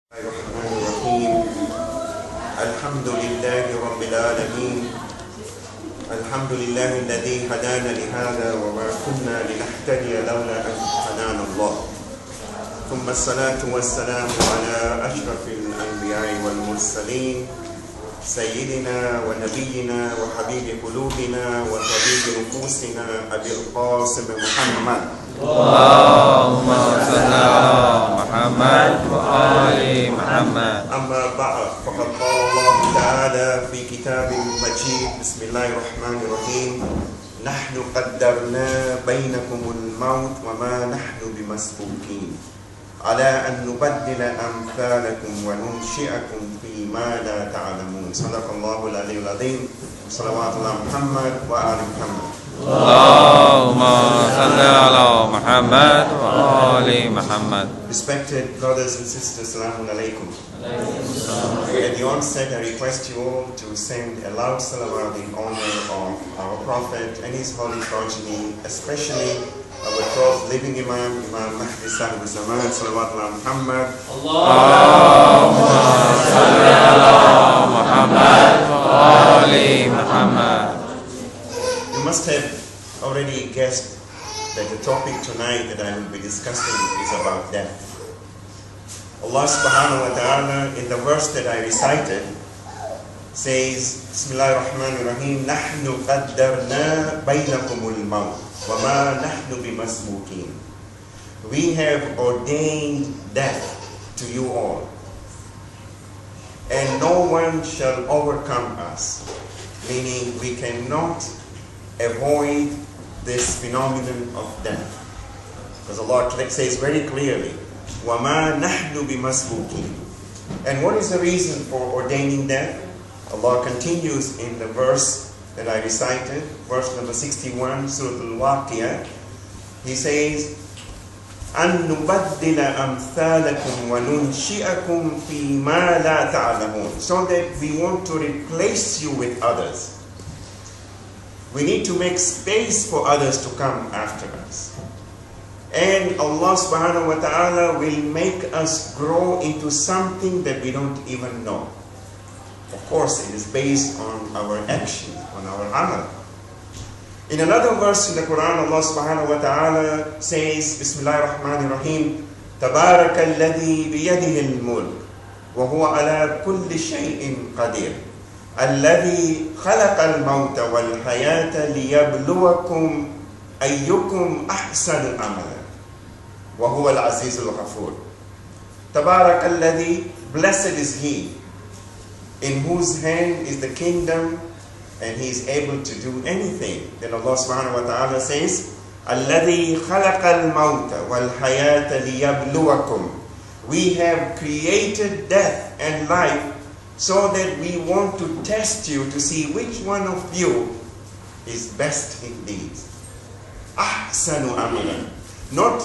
الرحمن الرحيم. الحمد لله رب العالمين. الحمد لله الذي هدانا لهذا وما كنا لنهتدي لولا أن هدانا الله. ثم الصلاة والسلام على أشرف الأنبياء والمرسلين سيدنا ونبينا وحبيب قلوبنا وطبيب نفوسنا أبي القاسم محمد. اللهم صل على محمد وآل محمد. أما بعد فقد قال الله تعالى في كتاب مجيد بسم الله الرحمن الرحيم نحن قدرنا بينكم الموت وما نحن بمسبوقين على أن نبدل أمثالكم وننشئكم فيما لا تعلمون. صدق الله العلي العظيم. صلوات الله محمد وآل محمد. اللهم صل على محمد وآل محمد. Respected brothers and sisters, Assalamu alaikum. At the onset, I request you all to send a loud salawat in honor of our Prophet and his holy progeny, especially our 12th living Imam, Imam Mahdi Sahib Zaman, Salawatullah Muhammad. Allahumma salli ala Muhammad wa ali Muhammad. You must have already guessed that the topic tonight that I will be discussing is about death. Allah subhanahu wa ta'ala in the verse that I recited says, Bismillahir Rahmanir Rahim, Nahnu qaddarna baynakumul maut wa ma nahnu bimasbuqin. We have ordained death to you all, and no one shall overcome us, meaning we cannot avoid this phenomenon of death. Because Allah says very clearly, وَمَا نَحْنُ بِمَسْبُوقِينَ. And what is the reason for ordaining death? Allah continues in the verse that I recited, verse number 61, Surah Al-Waqiyah. He says, أَن نُبَدِّلَ أَمْثَالَكُمْ وَنُنْشِئَكُمْ فِي مَا لَا تَعْلَمُونَ. So that we want to replace you with others. We need to make space for others to come after us. And Allah subhanahu wa ta'ala will make us grow into something that we don't even know. Of course, it is based on our action, on our amal. In another verse in the Quran, Allah subhanahu wa ta'ala says, Bismillahir Rahmanir Rahim, Tabaraka alladhi biyadihi al-mulk, wa huwa ala kulli shay'in qadir. الذي خلق الموت والحياة ليبلوكم أيكم أحسن عملا وهو العزيز الغفور. تبارك الذي, blessed is he in whose hand is the kingdom and he is able to do anything. Then Allah subhanahu wa ta'ala says, الذي خلق الموت والحياة ليبلوكم. We have created death and life so that we want to test you to see which one of you is best in deeds. Ahsanu amalan. Not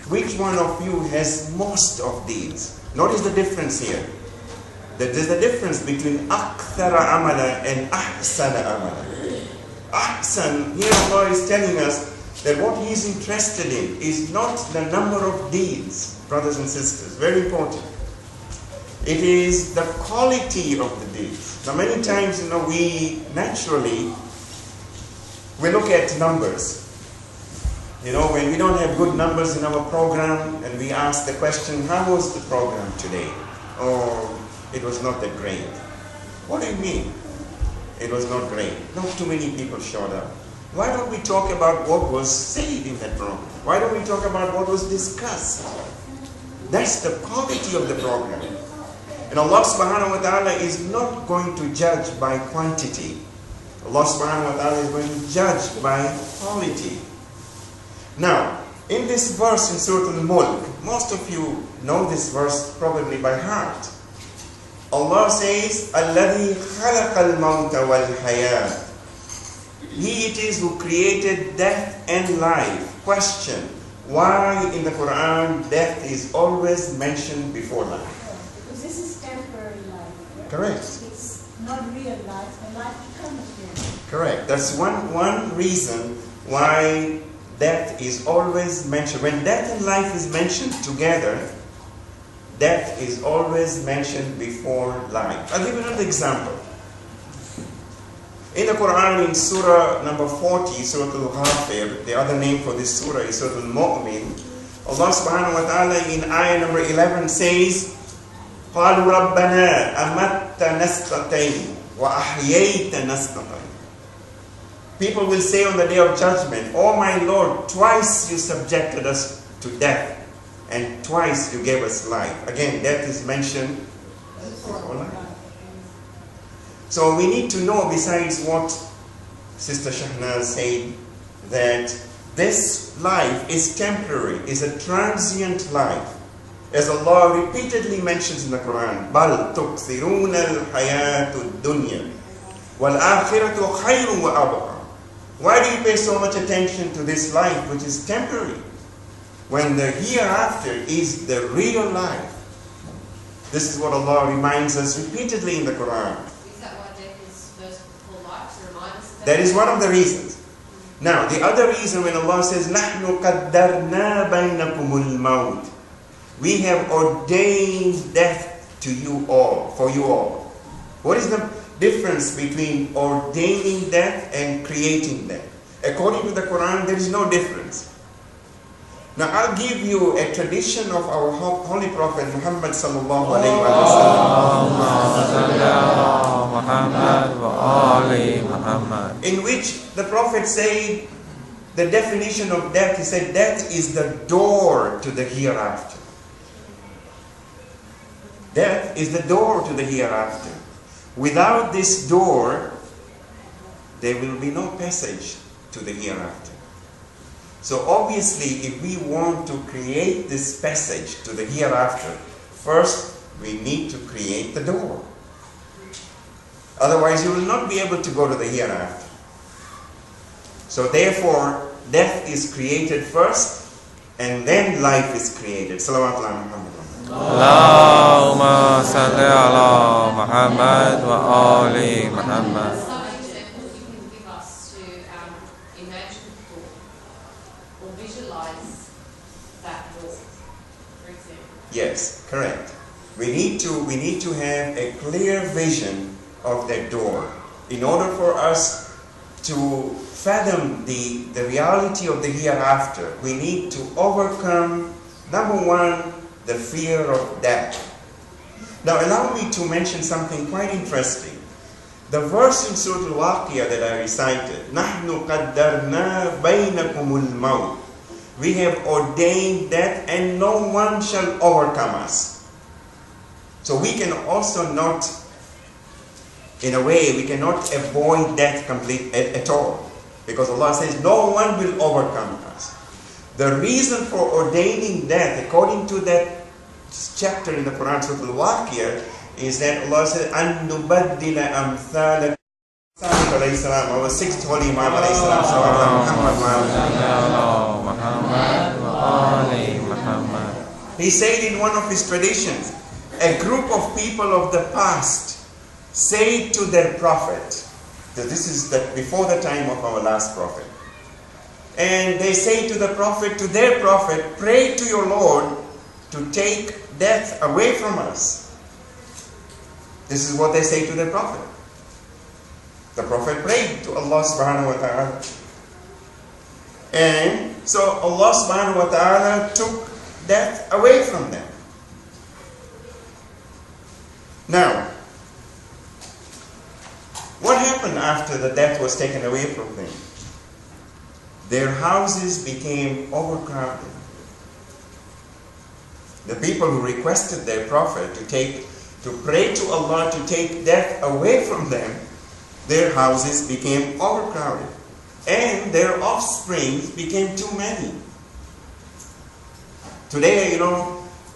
which one of you has most of deeds. Notice the difference here. That there's a difference between akthara amala and ahsana amala. Ahsan, here Allah is telling us that what He is interested in is not the number of deeds, brothers and sisters. Very important. It is the quality of the deeds. Now many times, we naturally, we look at numbers. When we don't have good numbers in our program and we ask the question, how was the program today? Oh, it was not that great. What do you mean? It was not great. Not too many people showed up. Why don't we talk about what was said in that program? Why don't we talk about what was discussed? That's the quality of the program. And Allah subhanahu wa ta'ala is not going to judge by quantity. Allah subhanahu wa ta'ala is going to judge by quality. Now, in this verse in Surah Al-Mulk, most of you know this verse probably by heart. Allah says, الَّذِي خَلَقَ الْمَوْتَ وَالْحَيَاةِ. He it is who created death and life. Question, why in the Quran death is always mentioned before life? Correct. It's not real life, and life becomes real. Correct. That's one reason why death is always mentioned. When death and life is mentioned together, death is always mentioned before life. I'll give you another example. In the Quran, in Surah number 40, Surah Al-Ghafir, the other name for this surah is Surah Al-Mu'min, Allah subhanahu wa ta'ala in ayah number 11 says, قَالُوا رَبَّنَا أَمَتَّنَا اسْنَتَيْنِ وَأَحْيَيْتَنَا اسْنَتَيْنِ. People will say on the day of judgment, "Oh my Lord, twice you subjected us to death, and twice you gave us life." Again, death is mentioned before life. So we need to know, besides what Sister Shahnaz said, that this life is temporary, is a transient life. As Allah repeatedly mentions in the Quran, بَلْ تُكْثِرُونَ الْحَيَاةُ الدُّنْيَا وَالْآخِرَةُ خَيْرٌ وَأَبْقَى. Why do you pay so much attention to this life which is temporary, when the hereafter is the real life? This is what Allah reminds us repeatedly in the Quran. Is that why death is first before life, to remind us of that? That is one of the reasons. Now, the other reason when Allah says, نَحْنُ قَدَّرْنَا بَيْنَكُمُ الْمَوْتِ, we have ordained death to you all, for you all. What is the difference between ordaining death and creating death? According to the Quran, there is no difference. Now, I'll give you a tradition of our Holy Prophet Muhammad sallallahu alayhi wa sallam, in which the Prophet said the definition of death. He said, death is the door to the hereafter. Death is the door to the hereafter. Without this door, there will be no passage to the hereafter. So obviously, if we want to create this passage to the hereafter, first we need to create the door. Otherwise, you will not be able to go to the hereafter. So therefore, death is created first, and then life is created. Salawat ala Muhammad. Allahumma salli ala Muhammad wa ali Muhammad. Some examples you can give us to imagine or visualize that door, for example. Yes, correct. We need to have a clear vision of that door in order for us to fathom the reality of the hereafter. We need to overcome, number one, the fear of death. Now allow me to mention something quite interesting. The verse in Surah Al-Waqiyah that I recited, نَحْنُ قَدَّرْنَا بَيْنَكُمُ الْمَوْتِ, we have ordained death and no one shall overcome us. So we can also not, in a way, we cannot avoid death at all. Because Allah says, no one will overcome us. The reason for ordaining death, according to that chapter in the Quran, Surah Al-Waqiyah, is that Allah said, أَن نُبَدِّلَ أَمْثَالَ our sixth holy Imam he said in one of his traditions, a group of people of the past say to their prophet, this is before the time of our last prophet, and they say to the prophet, to their prophet, pray to your Lord to take death away from us. This is what they say to their prophet. The prophet prayed to Allah subhanahu wa ta'ala. And so Allah subhanahu wa ta'ala took death away from them. Now, what happened after the death was taken away from them? Their houses became overcrowded. The people who requested their prophet to pray to Allah to take death away from them, their houses became overcrowded. And their offspring became too many. Today,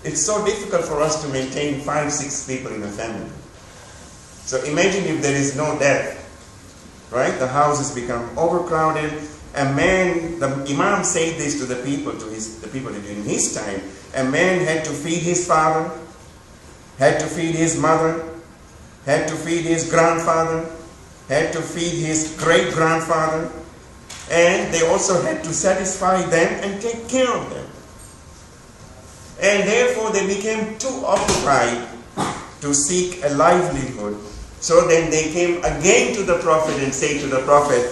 it's so difficult for us to maintain 5-6 people in a family. So imagine if there is no death, right? The houses become overcrowded. A man, the Imam said this to the people, the people during his time. A man had to feed his father, had to feed his mother, had to feed his grandfather, had to feed his great-grandfather, and they also had to satisfy them and take care of them. And therefore they became too occupied to seek a livelihood. So then they came again to the Prophet and say to the Prophet,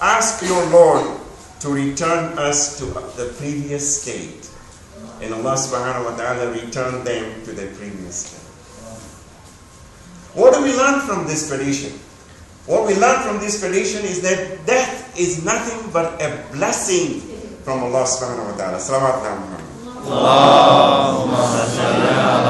ask your Lord to return us to the previous state. And Allah subhanahu wa ta'ala returned them to their previous state. What do we learn from this tradition? What we learn from this tradition is that death is nothing but a blessing from Allah subhanahu wa ta'ala. Salawat ala Muhammad. Allahumma salli ala